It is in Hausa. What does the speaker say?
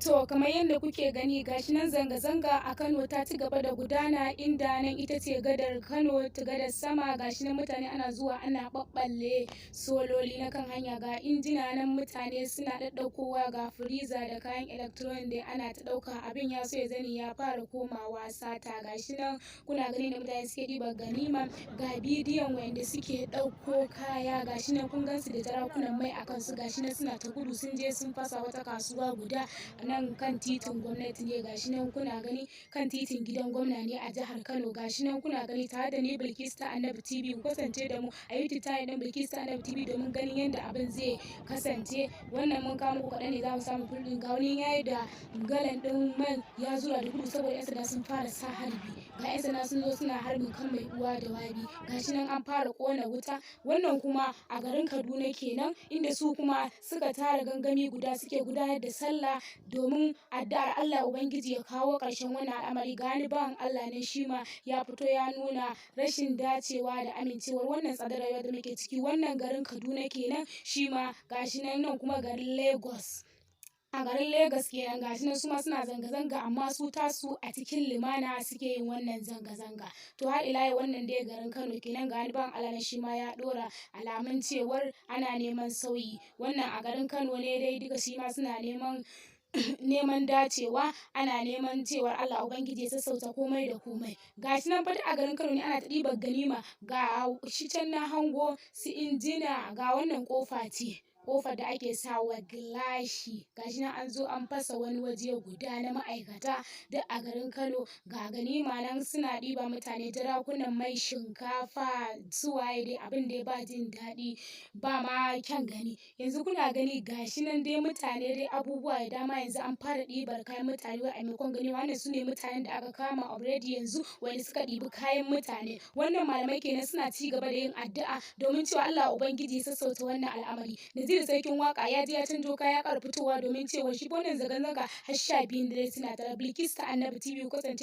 To kamar yadda kuke gani gashi nan zanga-zanga a Kano ta ci gaba da gudana, inda nan ita ce gadar Kano ta gadar sama. Gashi nan mutane ana zuwa ana ɓaɓɓalle sololi na kan hanya, ga injina nan mutane suna ɗaɗɗaukowa, ga firiza da kayan electronic dai ana ta ɗauka. Abin ya so ya zani ya fara komawa sata. Gashi nan kuna gani da mutane suke ɗiban ganima, ga bidiyon wanda suke ɗauko kaya. Gashi nan kun gansu da jarakunan mai a kansu, gashi nan suna ta gudu sun je sun fasa wata kasuwa guda nan kan titin gwamnati ne. Gashi nan kuna gani kan titin gidan gwamna ne a jihar Kano. Gashi nan kuna gani tare da ni Bilkisu ta Annabi TV. Ku kasance da mu a YouTube channel din Bilkisu ta Annabi TV domin ganin yadda abin zai kasance. Wannan mun kawo muku kaɗan ne, za mu samu full ga wani yayi da galan ɗin man ya zura da gudu saboda 'yan sanda sun fara sa harbi. Ga 'yan sanda sun zo suna harbin kan mai uwa da wabi. Gashi nan an fara ƙona wuta. Wannan kuma a garin Kaduna kenan, inda su kuma suka tara gangami guda suke gudanar da sallah domin addu'ar Allah Ubangiji ya kawo ƙarshen wannan al'amari. Ga wani bawan Allah ne shi ma ya fito ya nuna rashin dacewa da amincewar wannan tsadar rayuwa da muke ciki. Wannan garin Kaduna kenan, shi ma gashi nan kuma garin Lagos. A garin Lagos kenan gashi nan su ma suna zanga-zanga, amma su tasu a cikin limana suke yin wannan zanga-zanga. To har ila yau wannan dai garin Kano kenan, ga wani bawan Allah shi ma ya ɗora alamun cewar ana neman sauyi. Wannan a garin Kano ne dai, duka shi ma suna neman dacewa, ana neman cewar Allah Ubangiji ya sassauta komai da komai. Gashi nan fa a garin Kano ne ana ta ɗiban ganima, ga shi can na hango su injina, ga wannan ƙofa ce, ƙofar da ake sawa gilashi. Gashi nan an zo an fasa wani waje guda na ma'aikata duk a garin Kano. Ga ganima nan suna ɗiba mutane, jarakunan mai, shinkafa, suwaye dai abin da ba jin daɗi ba ma kyan gani. Yanzu kuna gani gashi nan dai mutane dai abubuwa da dama yanzu an fara ɗibar kayan mutane wa a maimakon ganima. Wannan su ne mutanen da aka kama already yanzu wanda suka ɗibi kayan mutane. Wannan malamai kenan suna ci gaba da yin addu'a domin cewa Allah Ubangiji ya sassauta wannan al'amari. Naziru sarkin waka ya je ya canjo kaya, ya ƙara fitowa domin cewa shi wannan zanga-zanga har 12 dare suna tare. Bilkisu ta Annabi TV, ku kasance